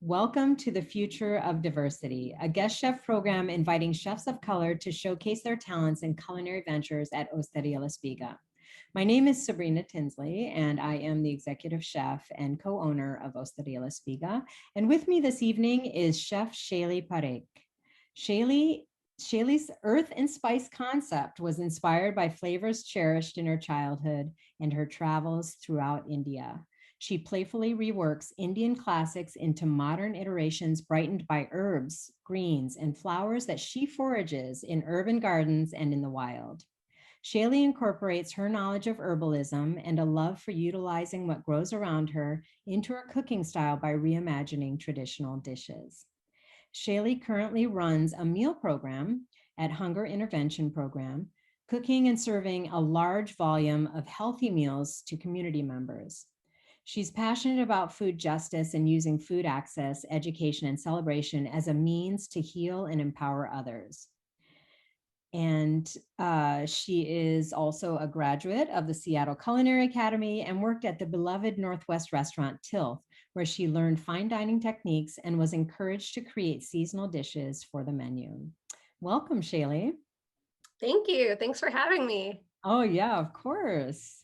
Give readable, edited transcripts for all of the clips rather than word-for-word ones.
Welcome to the Future of Diversity, a guest chef program inviting chefs of color to showcase their talents in culinary ventures at Osteria la Spiga. My name is Sabrina Tinsley, and I am the executive chef and co-owner of Osteria la Spiga. And with me this evening is Chef Shaili Parekh. Shaili's earth and spice concept was inspired by flavors cherished in her childhood and her travels throughout India. She playfully reworks Indian classics into modern iterations brightened by herbs, greens, and flowers that she forages in urban gardens and in the wild. Shaili incorporates her knowledge of herbalism and a love for utilizing what grows around her into her cooking style by reimagining traditional dishes. Shaili currently runs a meal program at Hunger Intervention Program, cooking and serving a large volume of healthy meals to community members. She's passionate about food justice and using food access, education, and celebration as a means to heal and empower others. And she is also a graduate of the Seattle Culinary Academy and worked at the beloved Northwest restaurant Tilth, where she learned fine dining techniques and was encouraged to create seasonal dishes for the menu. Welcome, Shaili. Thank you. Thanks for having me. Oh, yeah, of course.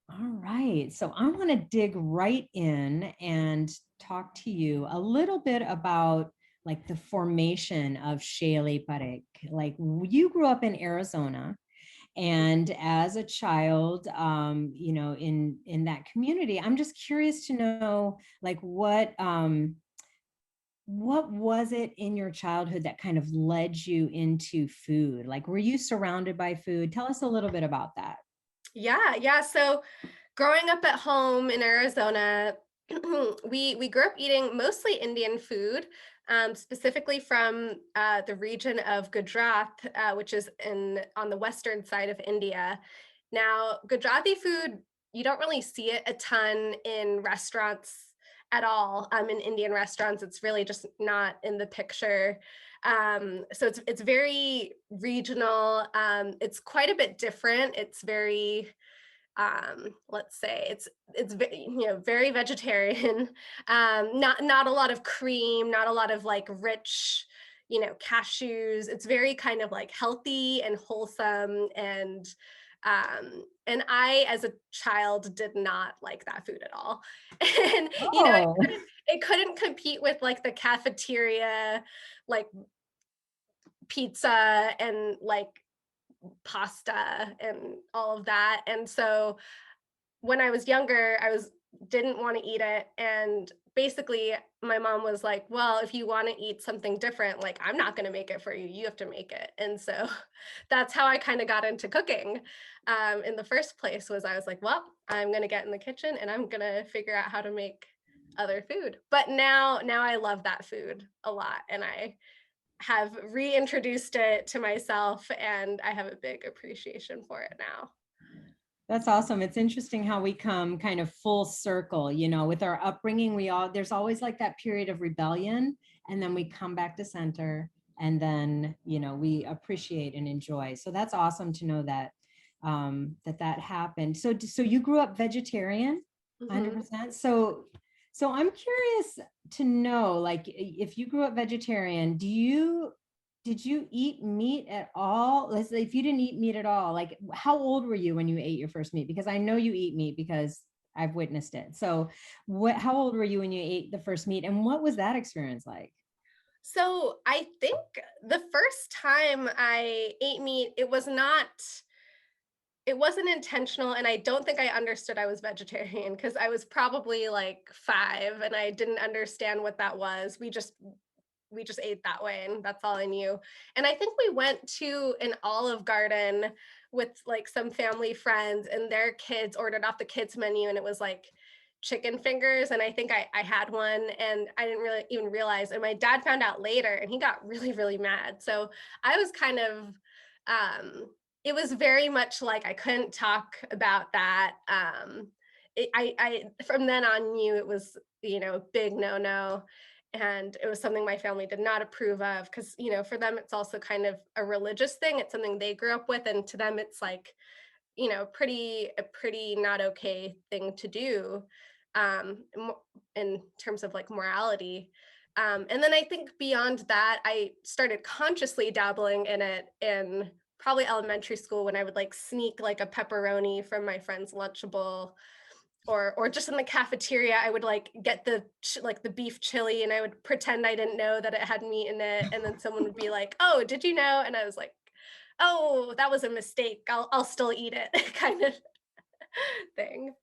All right. So I want to dig right in and talk to you a little bit about like the formation of Shaili Parekh. Like you grew up in Arizona, and as a child, in that community, I'm just curious to know like what was it in your childhood that kind of led you into food? Like, were you surrounded by food? Tell us a little bit about that. Yeah. So growing up at home in Arizona, we grew up eating mostly Indian food, specifically from the region of Gujarat, which is in on the western side of India. Now, Gujarati food, you don't really see it a ton in restaurants at all. In Indian restaurants, it's really just not in the picture. So it's very regional. It's quite a bit different. It's very let's say very vegetarian. Not a lot of cream, not a lot of like rich cashews. It's very kind of like healthy and wholesome, and I as a child did not like that food at all. And it Oh, couldn't compete with like the cafeteria, like pizza and like pasta and all of that. And so when I was younger, I was didn't want to eat it, and basically my mom was like, "Well, if you want to eat something different, like I'm not going to make it for you. You have to make it." And so that's how I kind of got into cooking. In the first place was I was like, "Well, I'm going to get in the kitchen and I'm going to figure out how to make other food." But now I love that food a lot, and I have reintroduced it to myself, and I have a big appreciation for it now. that's awesome. It's interesting how we come kind of full circle, with our upbringing, there's always like that period of rebellion, and then we come back to center, and then, we appreciate and enjoy. So that's awesome to know that that happened. So you grew up vegetarian, Mhm. 100%. So I'm curious to know, like, if you grew up vegetarian, did you eat meat at all? Let's say if you didn't eat meat at all, like how old were you when you ate your first meat? Because I know you eat meat because I've witnessed it. So how old were you when you ate the first meat, and what was that experience like? So I think the first time I ate meat, it wasn't intentional, and I don't think I understood I was vegetarian because I was probably like 5 and I didn't understand what that was. We just ate that way, and that's all I knew. And I think we went to an Olive Garden with like some family friends, and their kids ordered off the kids menu, and it was like chicken fingers. And I think I had one, and I didn't really even realize. And my dad found out later, and he got really, really mad. So I was kind of, it was very much like I couldn't talk about that. I from then on knew it was, a big no no, and it was something my family did not approve of because for them it's also kind of a religious thing. It's something they grew up with, and to them it's like pretty a pretty not okay thing to do. in terms of like morality. And then I think beyond that, I started consciously dabbling in it in probably elementary school when I would like sneak like a pepperoni from my friend's Lunchable, or just in the cafeteria I would like get like the beef chili and I would pretend I didn't know that it had meat in it, and then someone would be like, "Oh, did you know?" And I was like, "Oh, that was a mistake. I'll still eat it," kind of thing.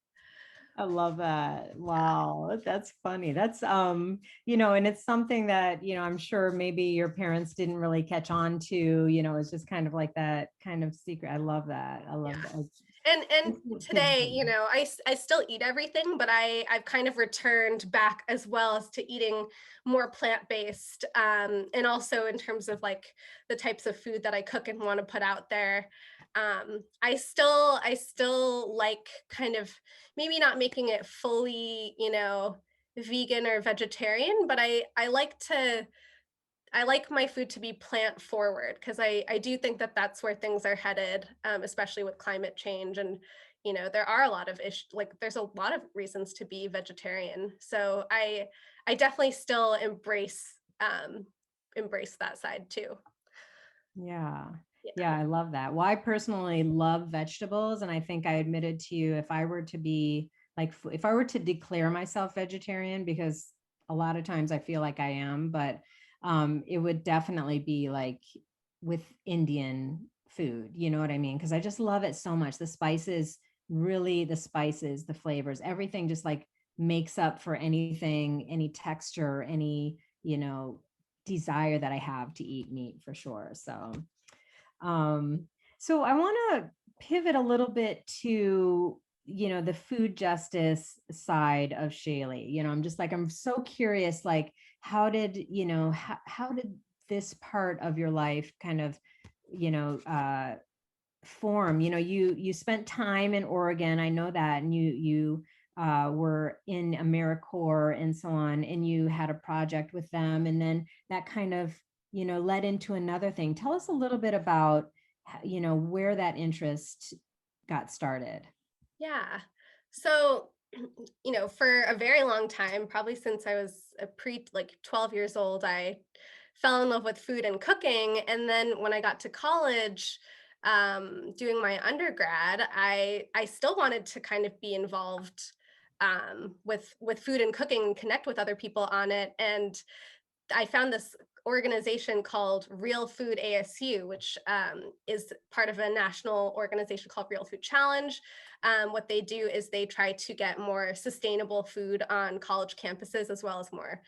I love that. Wow, that's funny. That's and it's something that, I'm sure maybe your parents didn't really catch on to, it's just kind of like that kind of secret. I love that. I Yeah. love that. And It's kids today, do. I still eat everything, but I've kind of returned back as well as to eating more plant-based, and also in terms of like the types of food that I cook and want to put out there. I still like kind of maybe not making it fully, vegan or vegetarian, but I like my food to be plant forward because I do think that that's where things are headed, especially with climate change. And, there are a lot of like there's a lot of reasons to be vegetarian. So I definitely still embrace that side too. Yeah. Yeah. Yeah, I love that. Well, I personally love vegetables. And I think I admitted to you, if I were to be like, if I were to declare myself vegetarian, because a lot of times I feel like I am, but it would definitely be like with Indian food. You know what I mean? Because I just love it so much. The spices, really, the spices, the flavors, everything just like makes up for anything, any texture, any, you know, desire that I have to eat meat for sure. Um, so I want to pivot a little bit to, the food justice side of Shaili. I'm just like, I'm so curious, like, how did this part of your life kind of, you know, form? You spent time in Oregon, I know that, and you were in AmeriCorps and so on, and you had a project with them, and then that kind of led into another thing. Tell us a little bit about where that interest got started. Yeah. So, for a very long time, probably since I was like 12 years old, I fell in love with food and cooking. And then when I got to college, doing my undergrad, I still wanted to kind of be involved, with food and cooking and connect with other people on it. And I found this organization called Real Food ASU, which, is part of a national organization called Real Food Challenge. What they do is they try to get more sustainable food on college campuses, as well as more,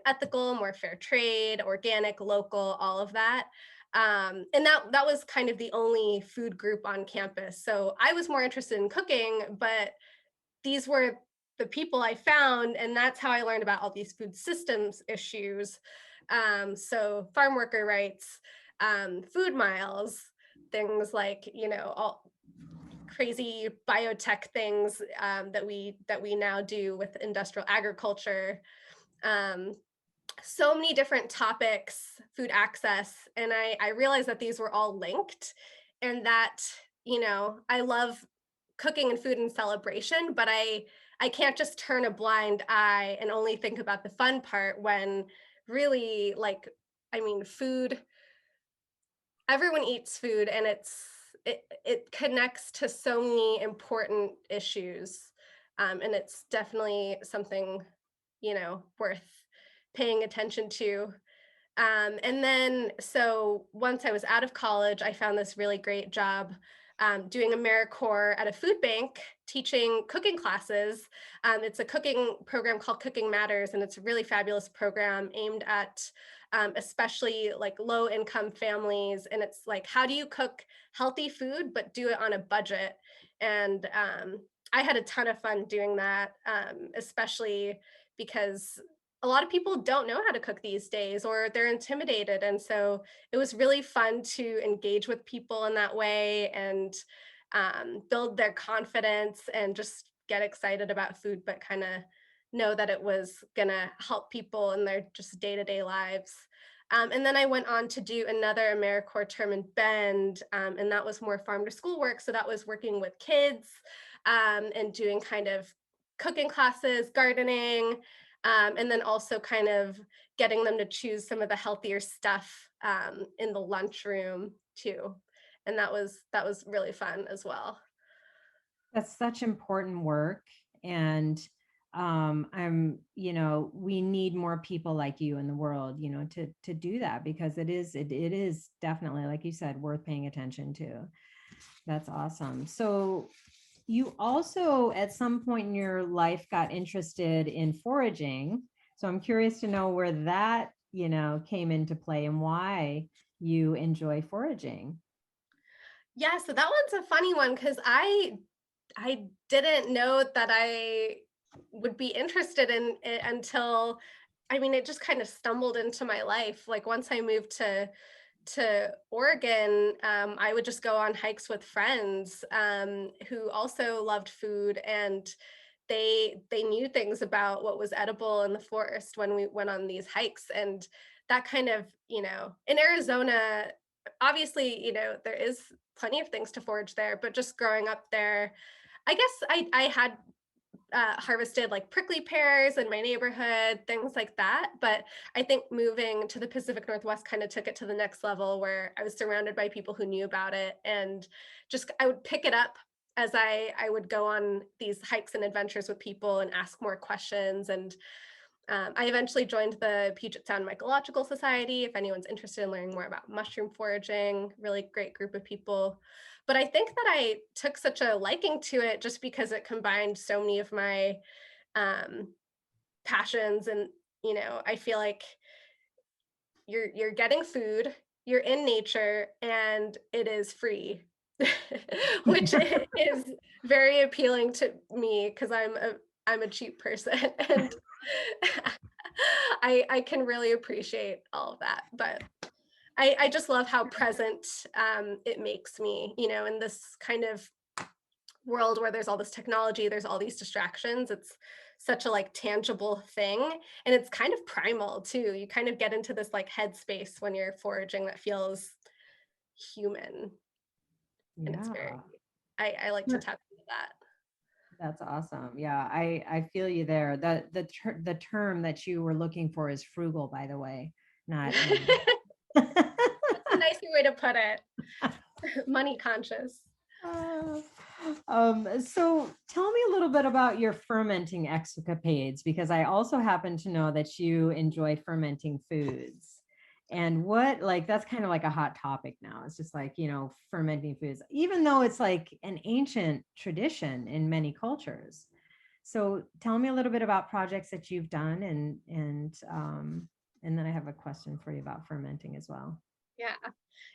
ethical, more fair trade, organic, local, all of that. And that was kind of the only food group on campus. So I was more interested in cooking, but these were the people I found, and that's how I learned about all these food systems issues. So farm worker rights, food miles, things like all crazy biotech things, that we now do with industrial agriculture. Um, so many different topics, food access, and I realized that these were all linked, and that I love cooking and food and celebration, but I can't just turn a blind eye and only think about the fun part when really, like, I mean, food, everyone eats food, and it connects to so many important issues. And it's definitely something, worth paying attention to. And then, so once I was out of college, I found this really great job, doing AmeriCorps at a food bank, teaching cooking classes. It's a cooking program called Cooking Matters, and it's a really fabulous program aimed at, especially like low income families. And it's like, how do you cook healthy food, but do it on a budget? And I had a ton of fun doing that, especially because a lot of people don't know how to cook these days, or they're intimidated. And so it was really fun to engage with people in that way, and build their confidence and just get excited about food, but kind of know that it was going to help people in their just day-to-day lives. And then I went on to do another AmeriCorps term in Bend, and that was more farm to school work. So that was working with kids, and doing kind of cooking classes, gardening, and then also kind of getting them to choose some of the healthier stuff in the lunchroom too. And that was really fun as well. That's such important work. And we need more people like you in the world, to do that, because it is definitely, like you said, worth paying attention to. That's awesome. So you also at some point in your life got interested in foraging. So I'm curious to know where that, came into play and why you enjoy foraging. Yeah, so that one's a funny one because I didn't know that I would be interested in it until, I mean, it just kind of stumbled into my life. Like once I moved to Oregon, I would just go on hikes with friends who also loved food, and they knew things about what was edible in the forest when we went on these hikes. And that kind of, in Arizona, obviously, there is plenty of things to forage there, but just growing up there, I guess I had harvested like prickly pears in my neighborhood, things like that. But I think moving to the Pacific Northwest kind of took it to the next level where I was surrounded by people who knew about it, and just I would pick it up as I would go on these hikes and adventures with people and ask more questions. And I eventually joined the Puget Sound Mycological Society. If anyone's interested in learning more about mushroom foraging, really great group of people. But I think that I took such a liking to it just because it combined so many of my um, passions. And I feel like you're getting food, you're in nature, and it is free, which is very appealing to me because I'm a cheap person, and I can really appreciate all of that. But I just love how present it makes me, in this kind of world where there's all this technology, there's all these distractions. It's such a like tangible thing, and it's kind of primal too. You kind of get into this like headspace when you're foraging that feels human, and it's very, Yeah. I like to tap into that. That's awesome. Yeah, I feel you there. The term that you were looking for is frugal, by the way, not That's a nicer way to put it. Money conscious. Uh, so tell me a little bit about your fermenting escapades, because I also happen to know that you enjoy fermenting foods. And that's kind of like a hot topic now. It's just like, fermenting foods, even though it's like an ancient tradition in many cultures. So tell me a little bit about projects that you've done, and then I have a question for you about fermenting as well. Yeah.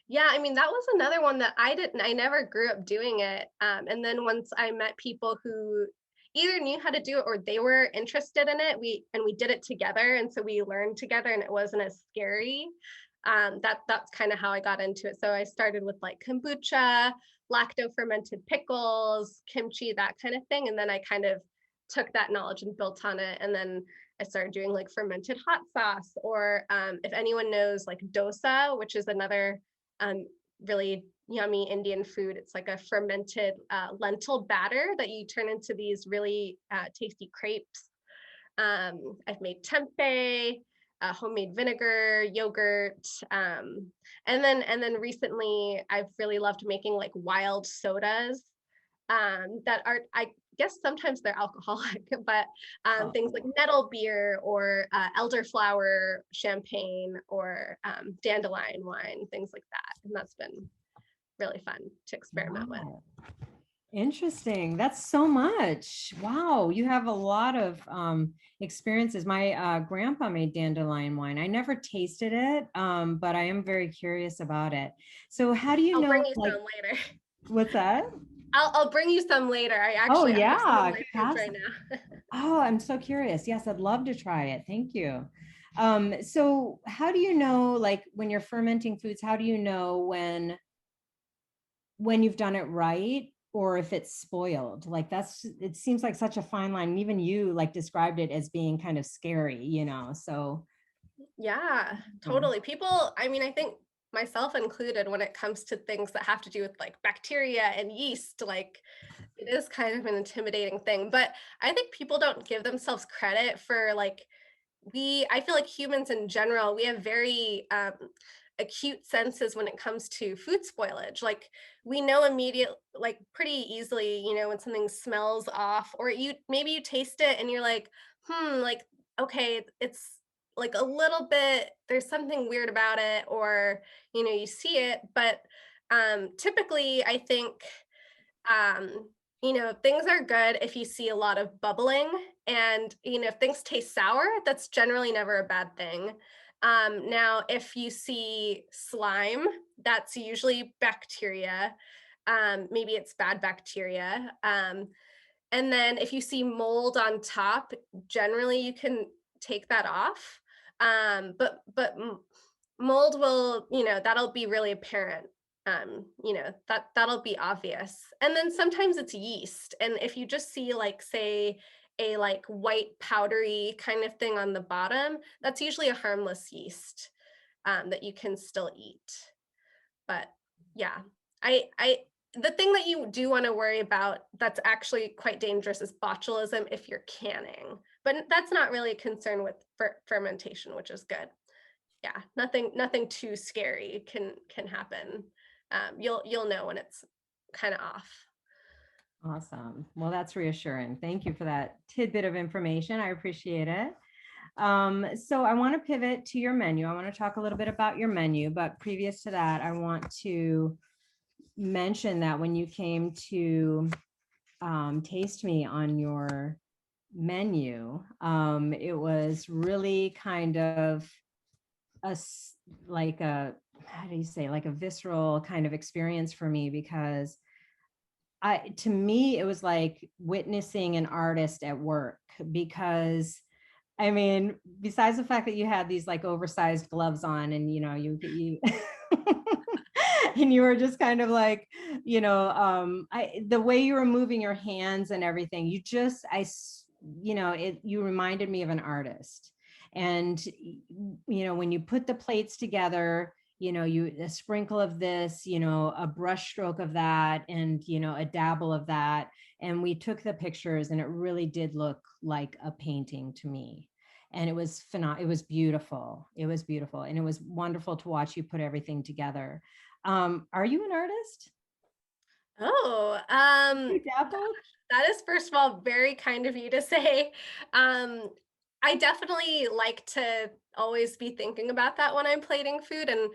Yeah, I mean, that was another one that I never grew up doing it. And then once I met people who either knew how to do it or they were interested in it, we did it together. And so we learned together and it wasn't as scary. That's kind of how I got into it. So I started with like kombucha, lacto fermented pickles, kimchi, that kind of thing. And then I kind of took that knowledge and built on it. And then I started doing like fermented hot sauce, or if anyone knows like dosa, which is another um, really yummy Indian food. It's like a fermented lentil batter that you turn into these really tasty crepes. I've made tempeh, homemade vinegar, yogurt, and then recently I've really loved making like wild sodas that are, I guess sometimes they're alcoholic, but Oh, things like nettle beer or elderflower champagne or dandelion wine, things like that. And that's been really fun to experiment with. wow. Interesting. That's so much. Wow. You have a lot of experiences. My grandpa made dandelion wine. I never tasted it, but I am very curious about it. So how do you I'll know, bring you like, some later. what's that? I'll bring you some later. Oh, I have some in yeah. my fridge Pass. right now. Oh, I'm so curious. Yes, I'd love to try it. Thank you. So how do you know, like when you're fermenting foods, how do you know when you've done it right or if it's spoiled? Like it seems like such a fine line. And even you like described it as being kind of scary, so Yeah, yeah. totally. People, I mean, I think myself included, when it comes to things that have to do with like bacteria and yeast, like it is kind of an intimidating thing. But I think people don't give themselves credit for like I feel like humans in general, we have very acute senses when it comes to food spoilage. Like we know immediate, like pretty easily, when something smells off, or maybe you taste it and you're like, like, okay, it's like a little bit, there's something weird about it, or, you see it. But typically, I think things are good if you see a lot of bubbling, and if things taste sour, that's generally never a bad thing. Now, if you see slime, that's usually bacteria. Maybe it's bad bacteria. And then if you see mold on top, generally you can take that off. But mold will, that'll be really apparent. That'll be obvious. And then sometimes it's yeast. And if you just see like, say, a like white powdery kind of thing on the bottom, that's usually a harmless yeast that you can still eat. But yeah, I the thing that you do want to worry about that's actually quite dangerous is botulism if you're canning. But that's not really a concern with fermentation, which is good. Yeah, nothing too scary can happen. You'll know when it's kind of off. Awesome. Well, that's reassuring. Thank you for that tidbit of information. I appreciate it. So I want to pivot to your menu. I want to talk a little bit about your menu, but previous to that, I want to mention that when you came to taste me on your menu, it was really kind of like a, how do you say, like a visceral kind of experience for me, because to me, it was like witnessing an artist at work. Because I mean, besides the fact that you had these like oversized gloves on, and you and you were just kind of like, the way you were moving your hands and everything, you reminded me of an artist. And when you put the plates together, a sprinkle of this, a brush stroke of that, and a dabble of that, and we took the pictures, and it really did look like a painting to me. And it was phenomenal. It was beautiful. It was beautiful. And it was wonderful to watch you put everything together. Are you an artist? Oh, You dabbled? that is, first of all, very kind of you to say. Um, I definitely like to always be thinking about that when I'm plating food, and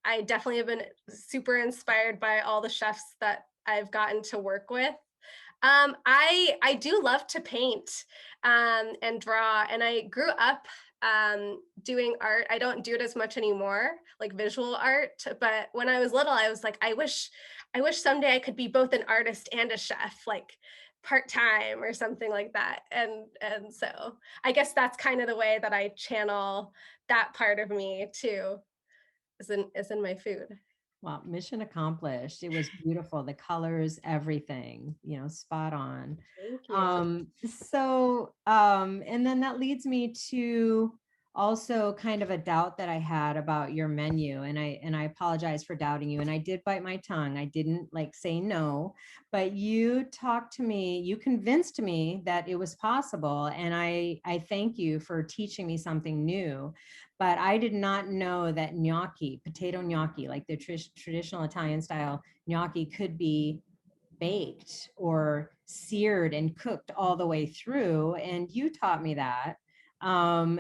I definitely have been super inspired by all the chefs that I've gotten to work with. I do love to paint and draw, and I grew up doing art. I don't do it as much anymore, like visual art. But when I was little, I was like, I wish someday I could be both an artist and a chef, like part time or something like that. And so I guess that's kind of the way that I channel that part of me too, is in my food. Well, mission accomplished. It was beautiful. The colors, everything, spot on. Thank you. And then that leads me to also kind of a doubt that I had about your menu. And I apologize for doubting you. And I did bite my tongue. I didn't like say no, but you talked to me, you convinced me that it was possible. And I thank you for teaching me something new. But I did not know that gnocchi, potato gnocchi, like the traditional Italian style gnocchi, could be baked or seared and cooked all the way through. And you taught me that. Tell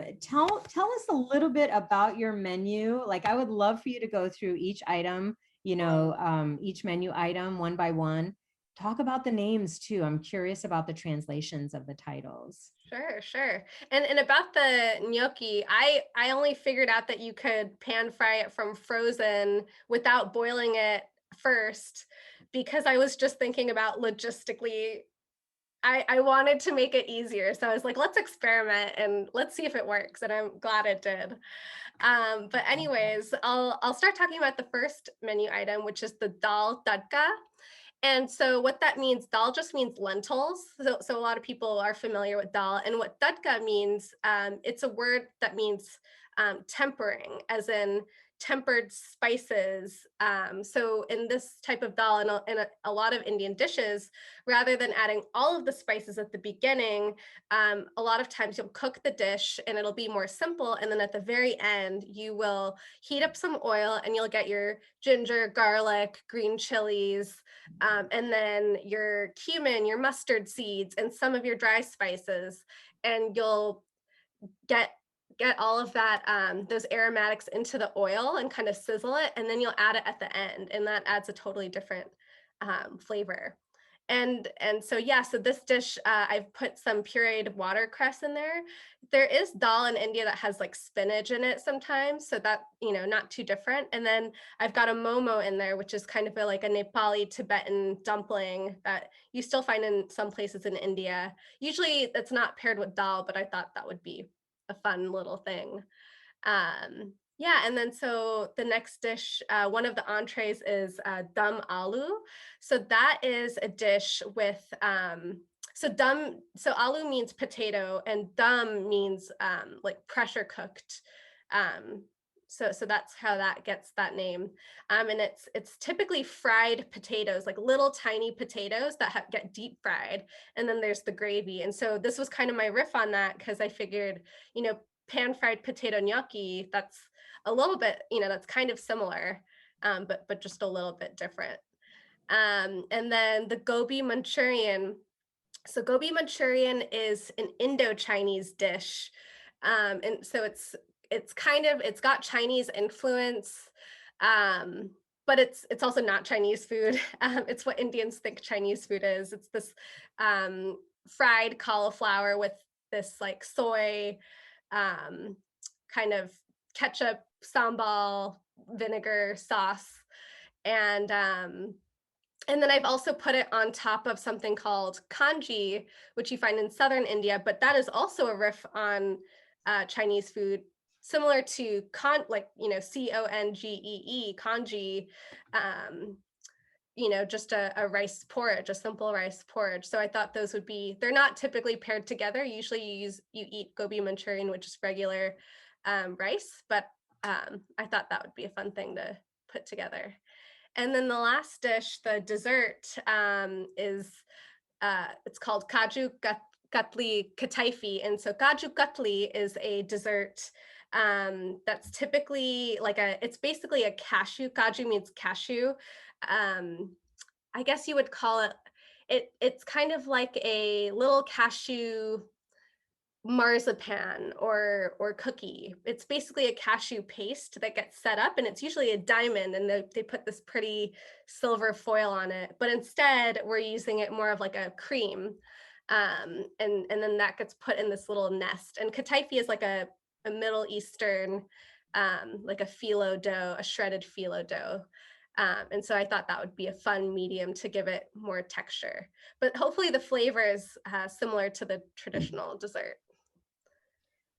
us a little bit about your menu. Like, I would love for you to go through each item, each menu item one by one. Talk about the names too. I'm curious about the translations of the titles. Sure, sure. And about the gnocchi, I only figured out that you could pan fry it from frozen without boiling it first, because I was just thinking about logistically. I wanted to make it easier. So I was like, let's experiment and let's see if it works. And I'm glad it did. But anyways, I'll start talking about the first menu item, which is the dal tadka. And so what that means, dal just means lentils. So a lot of people are familiar with dal. And what tadka means, it's a word that means tempering, as in tempered spices. So in this type of dal, and a lot of Indian dishes, rather than adding all of the spices at the beginning, a lot of times you'll cook the dish and it'll be more simple. And then at the very end, you will heat up some oil and you'll get your ginger, garlic, green chilies, and then your cumin, your mustard seeds, and some of your dry spices. And you'll get get all of that those aromatics into the oil and kind of sizzle it, and then you'll add it at the end, and that adds a totally different flavor. And so yeah, so this dish, I've put some pureed watercress in there. There is dal in India that has like spinach in it sometimes, so that, not too different. And then I've got a momo in there, which is kind of like a Nepali Tibetan dumpling that you still find in some places in India. Usually it's not paired with dal, but I thought that would be a fun little thing. Yeah, and then so the next dish, one of the entrees is dum aloo. So that is a dish with so aloo means potato, and dum means like pressure cooked. Um, so that's how that gets that name. And it's typically fried potatoes, like little tiny potatoes that get deep fried, and then there's the gravy. And so this was kind of my riff on that, because I figured, pan fried potato gnocchi, that's a little bit, that's kind of similar, but just a little bit different. And then the gobi Manchurian. So gobi Manchurian is an Indo-Chinese dish, and so it's got Chinese influence, um, but it's also not Chinese food. It's what Indians think Chinese food is. It's this fried cauliflower with this like soy um, kind of ketchup, sambal, vinegar sauce, and and then I've also put it on top of something called kanji, which you find in southern India, but that is also a riff on Chinese food, similar to like CONGEE, kanji, um, just a rice porridge, a simple rice porridge. So I thought those would be, they're not typically paired together. Usually you eat gobi Manchurian, which is regular rice, but I thought that would be a fun thing to put together. And then the last dish, the dessert, is it's called Katli Kataifi. And so Kaju Katli is a dessert that's typically it's basically a cashew. Kaju means cashew. Um, I guess you would call it's kind of like a little cashew marzipan or cookie. It's basically a cashew paste that gets set up, and it's usually a diamond, and they put this pretty silver foil on it. But instead, we're using it more of like a cream. And then that gets put in this little nest. And kataifi is like a Middle Eastern, like a phyllo dough, a shredded phyllo dough. And so I thought that would be a fun medium to give it more texture. But hopefully the flavor is similar to the traditional dessert.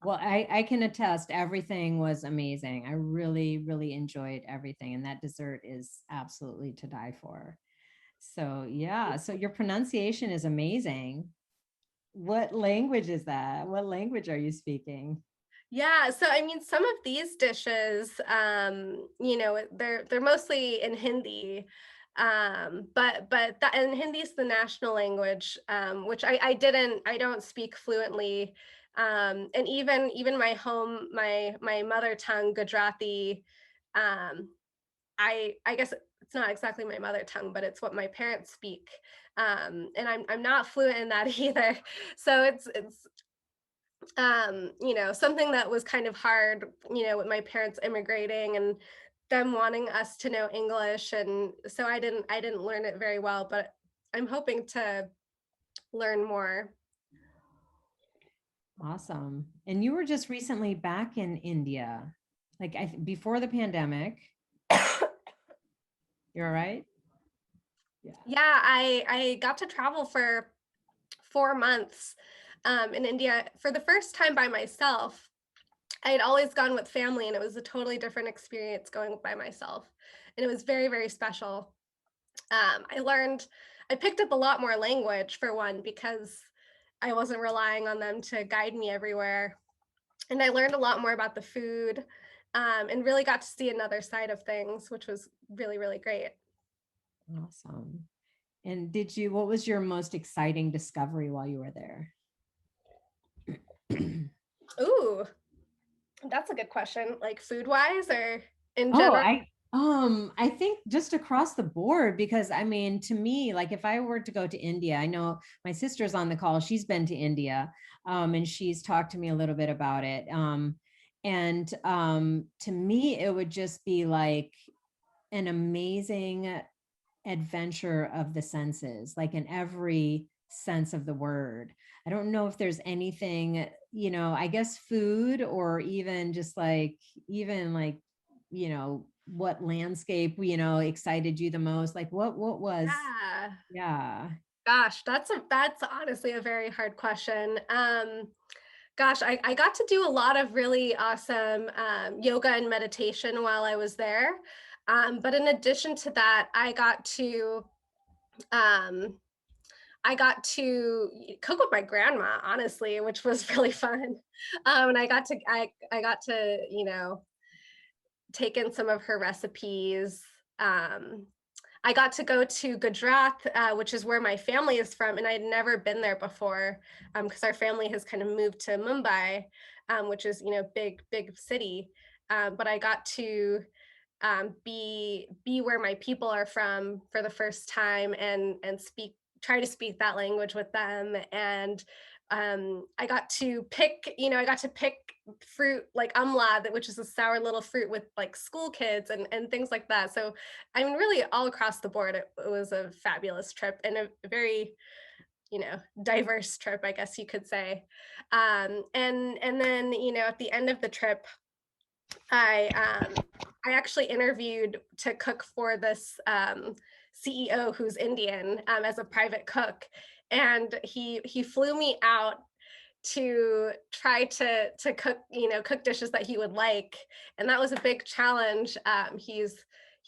Well, I can attest everything was amazing. I really, really enjoyed everything. And that dessert is absolutely to die for. So, yeah. So, your pronunciation is amazing. What language is that? What language are you speaking? Yeah, so I mean, some of these dishes, they're mostly in Hindi, but that and Hindi is the national language, which I don't speak fluently, and even my mother tongue Gujarati, um, I guess it's not exactly my mother tongue, but it's what my parents speak, and I'm not fluent in that either, so it's something that was kind of hard, with my parents immigrating and them wanting us to know English. And so I didn't learn it very well, but I'm hoping to learn more. Awesome. And you were just recently back in India, like before the pandemic. You're all right? Yeah. Yeah, I got to travel for 4 months in India for the first time by myself. I had always gone with family, and it was a totally different experience going by myself. And it was very, very special. I picked up a lot more language for one, because I wasn't relying on them to guide me everywhere. And I learned a lot more about the food. and really got to see another side of things, which was really, really great. Awesome. And what was your most exciting discovery while you were there? Ooh, that's a good question. Like food wise or in Oh, general? I think just across the board, because I mean, to me, like if I were to go to India, I know my sister's on the call, she's been to India, and she's talked to me a little bit about it. And to me, it would just be like an amazing adventure of the senses, like in every sense of the word. I don't know if there's anything, I guess food, or even just like, even like, what landscape, excited you the most? Like what was, Yeah. yeah. Gosh, that's honestly a very hard question. Gosh, I got to do a lot of really awesome yoga and meditation while I was there. But in addition to that, um, I got to cook with my grandma, honestly, which was really fun. And I got to, take in some of her recipes. Um, I got to go to Gujarat, which is where my family is from, and I had never been there before because our family has kind of moved to Mumbai, which is big city. But I got to be where my people are from for the first time and try to speak that language with them. And I got to pick fruit like umla, which is a sour little fruit with like school kids and things like that. So I mean, really all across the board, it was a fabulous trip and a very diverse trip, I guess you could say. And then at the end of the trip, I I actually interviewed to cook for this CEO who's Indian as a private cook, and he flew me out to try to cook dishes that he would like, and that was a big challenge. He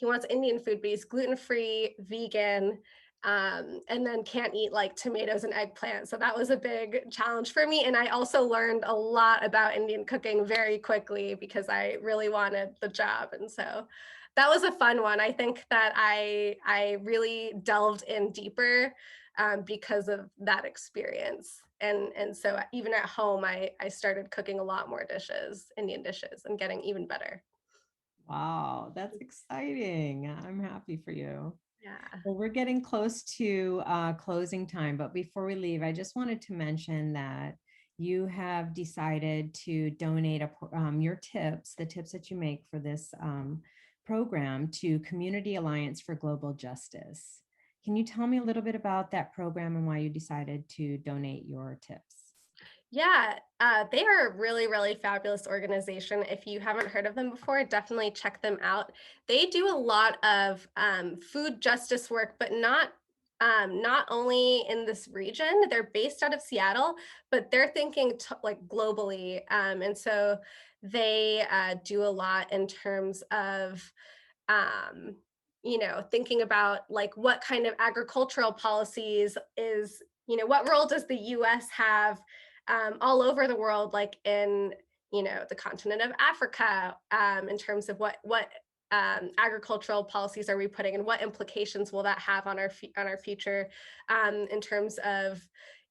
wants Indian food, but he's gluten free, vegan, and then can't eat like tomatoes and eggplant. So that was a big challenge for me. And I also learned a lot about Indian cooking very quickly because I really wanted the job. And so that was a fun one. I think that I really delved in deeper because of that experience. And so even at home, I started cooking a lot more dishes, Indian dishes, and getting even better. Wow, that's exciting. I'm happy for you. Yeah. Well, we're getting close to closing time, but before we leave, I just wanted to mention that you have decided to donate your tips, the tips that you make for this program, to Community Alliance for Global Justice. Can you tell me a little bit about that program and why you decided to donate your tips? Yeah, they are a really, really fabulous organization. If you haven't heard of them before, definitely check them out. They do a lot of food justice work, but not only in this region. They're based out of Seattle, but they're thinking like globally, and so they do a lot in terms of thinking about like what kind of agricultural policies is, what role does the US have all over the world, like in, the continent of Africa, in terms of what agricultural policies are we putting and what implications will that have on our future in terms of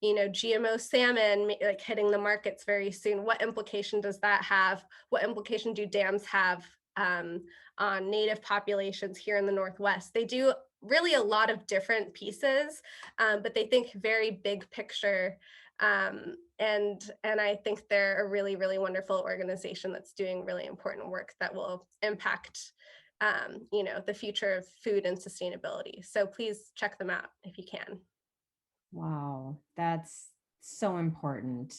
GMO salmon like hitting the markets very soon. What implication does that have? What implication do dams have on native populations here in the Northwest? They do really a lot of different pieces, but they think very big picture. And I think they're a really, really wonderful organization that's doing really important work that will impact the future of food and sustainability. So please check them out if you can. Wow, that's so important.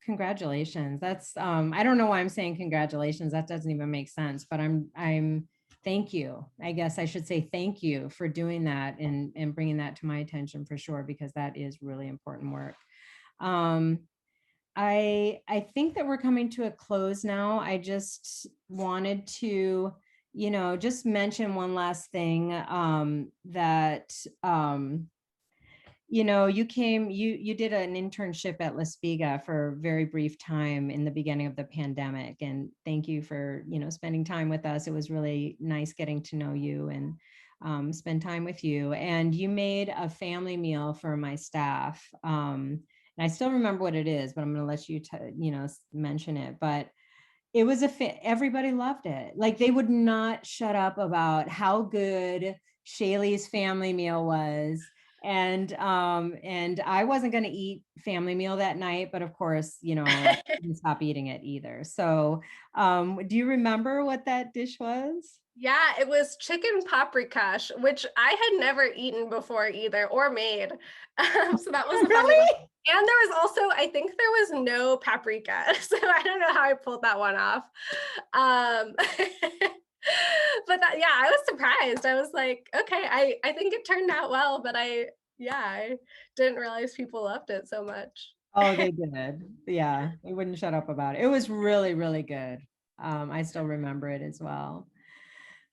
Congratulations. That's I don't know why I'm saying congratulations. That doesn't even make sense, but I'm thank you. I guess I should say thank you for doing that and bringing that to my attention for sure, because that is really important work. Um, I think that we're coming to a close now. I just wanted to, just mention one last thing, that you did an internship at La Spiga for a very brief time in the beginning of the pandemic. And thank you for, spending time with us. It was really nice getting to know you and spend time with you. And you made a family meal for my staff. And I still remember what it is, but I'm going to let you, mention it. But it was everybody loved it. Like they would not shut up about how good Shaili's family meal was. And I wasn't going to eat family meal that night, but of course, I didn't stop eating it either. So do you remember what that dish was? Yeah, it was chicken paprikash, which I had never eaten before either or made. So that was a funny one. Really? And there was also, I think there was no paprika. So I don't know how I pulled that one off. Um, but yeah, I was surprised. I was like, okay, I think it turned out well, but I didn't realize people loved it so much. Oh, they did. Yeah, they wouldn't shut up about it. It was really, really good. I still remember it as well.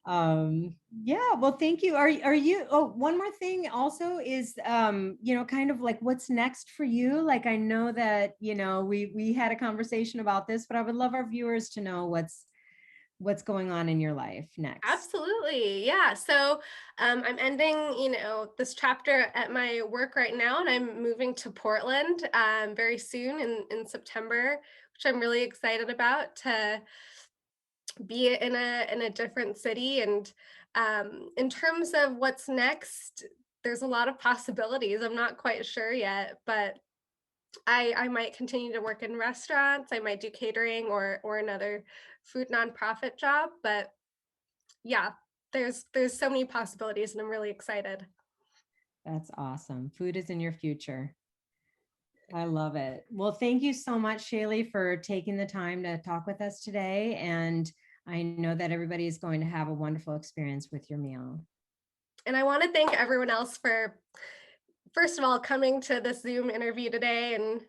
Yeah, well, thank you. Are you, oh, one more thing also is, kind of like what's next for you? Like, I know that, we had a conversation about this, but I would love our viewers to know what's going on in your life next. Absolutely. Yeah. So I'm ending, this chapter at my work right now, and I'm moving to Portland very soon in September, which I'm really excited about to be in a different city. And in terms of what's next, there's a lot of possibilities. I'm not quite sure yet, but I might continue to work in restaurants. I might do catering or another food nonprofit job, but yeah, there's so many possibilities and I'm really excited. That's awesome. Food is in your future. I love it. Well, thank you so much, Shaili, for taking the time to talk with us today. And I know that everybody is going to have a wonderful experience with your meal. And I want to thank everyone else for, first of all, coming to this Zoom interview today. And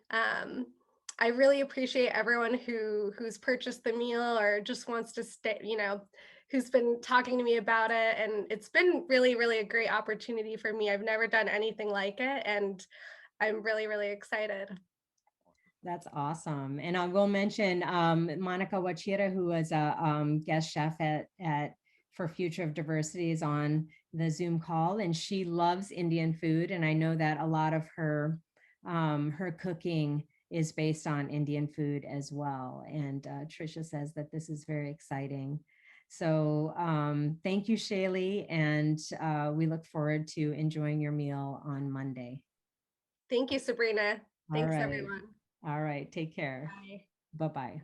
I really appreciate everyone who's purchased the meal or just wants to stay, who's been talking to me about it. And it's been really, really a great opportunity for me. I've never done anything like it, and I'm really, really excited. That's awesome. And I will mention Monica Wachira, who was a guest chef at for Future of Diversity, is on the Zoom call, and she loves Indian food. And I know that a lot of her cooking is based on Indian food as well. And Trisha says that this is very exciting. So thank you, Shaili, and we look forward to enjoying your meal on Monday. Thank you, Sabrina. All Thanks, right. everyone. All right. Take care. Bye. Bye-bye.